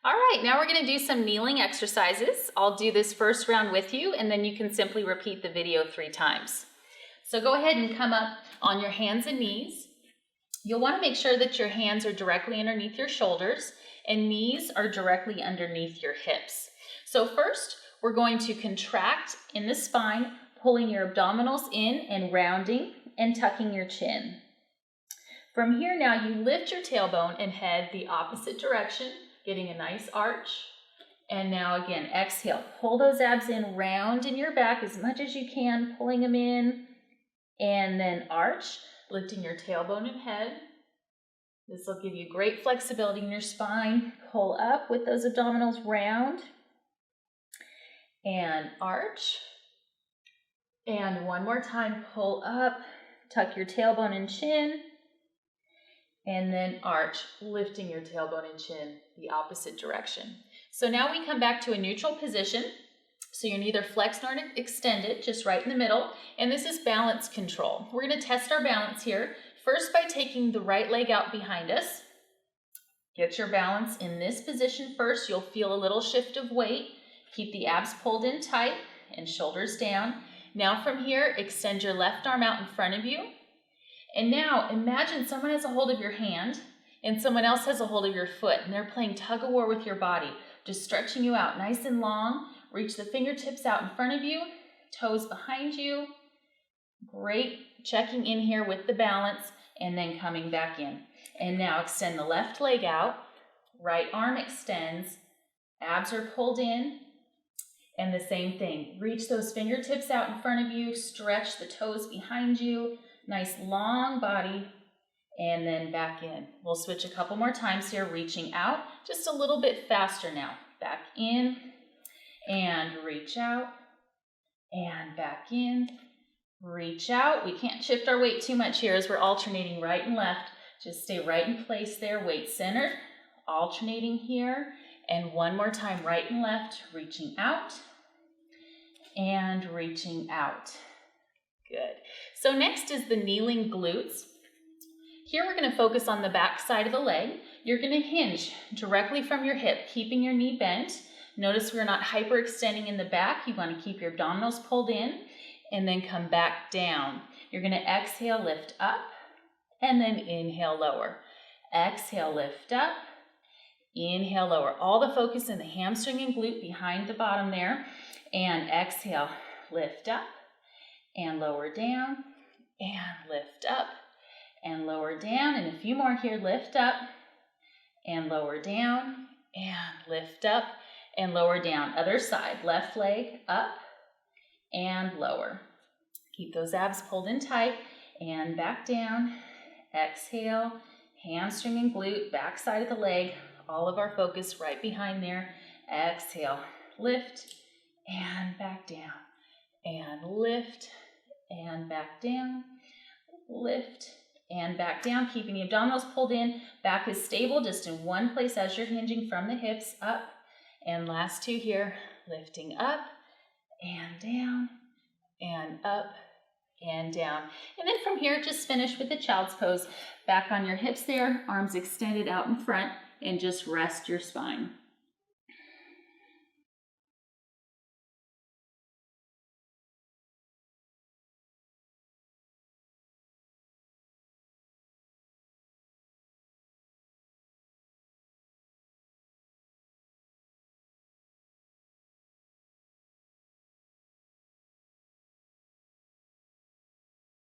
All right, now we're going to do some kneeling exercises. I'll do this first round with you, and then you can simply repeat the video 3 times. So go ahead and come up on your hands and knees. You'll want to make sure that your hands are directly underneath your shoulders and knees are directly underneath your hips. So first, we're going to contract in the spine, pulling your abdominals in and rounding and tucking your chin. From here now, you lift your tailbone and head the opposite direction, getting a nice arch. And now again, exhale, pull those abs in, round in your back as much as you can, pulling them in, and then arch, lifting your tailbone and head. This will give you great flexibility in your spine. Pull up with those abdominals, round, and arch. And one more time, pull up, tuck your tailbone and chin, and then arch, lifting your tailbone and chin the opposite direction. So now we come back to a neutral position. So you're neither flexed nor extended, just right in the middle. And this is balance control. We're going to test our balance here. First by taking the right leg out behind us. Get your balance in this position first. You'll feel a little shift of weight. Keep the abs pulled in tight and shoulders down. Now from here, extend your left arm out in front of you. And now imagine someone has a hold of your hand and someone else has a hold of your foot, and they're playing tug of war with your body, just stretching you out nice and long. Reach the fingertips out in front of you, toes behind you. Great. Checking in here with the balance and then coming back in. And now extend the left leg out, right arm extends, abs are pulled in, and the same thing. Reach those fingertips out in front of you, stretch the toes behind you, nice long body, and then back in. We'll switch a couple more times here, reaching out, just a little bit faster now. Back in, and reach out, and back in, reach out. We can't shift our weight too much here as we're alternating right and left. Just stay right in place there, weight centered, alternating here. And one more time, right and left, reaching out and reaching out. Good. So next is the kneeling glutes. Here we're going to focus on the back side of the leg. You're going to hinge directly from your hip, keeping your knee bent. Notice we're not hyperextending in the back. You want to keep your abdominals pulled in and then come back down. You're going to exhale, lift up, and then inhale, lower. Exhale, lift up, inhale, lower. All the focus in the hamstring and glute behind the bottom there. And exhale, lift up and lower down and lift up and lower down. And a few more here, lift up and lower down and lift up and lower down. Other side, left leg up and lower. Keep those abs pulled in tight and back down. Exhale, hamstring and glute, back side of the leg. All of our focus right behind there. Exhale, lift and back down and lift and back down, lift and back down, keeping the abdominals pulled in. Back is stable, just in one place as you're hinging from the hips up. And last 2 here, lifting up and down and up and down. And then from here, just finish with the child's pose. Back on your hips there, arms extended out in front, and just rest your spine.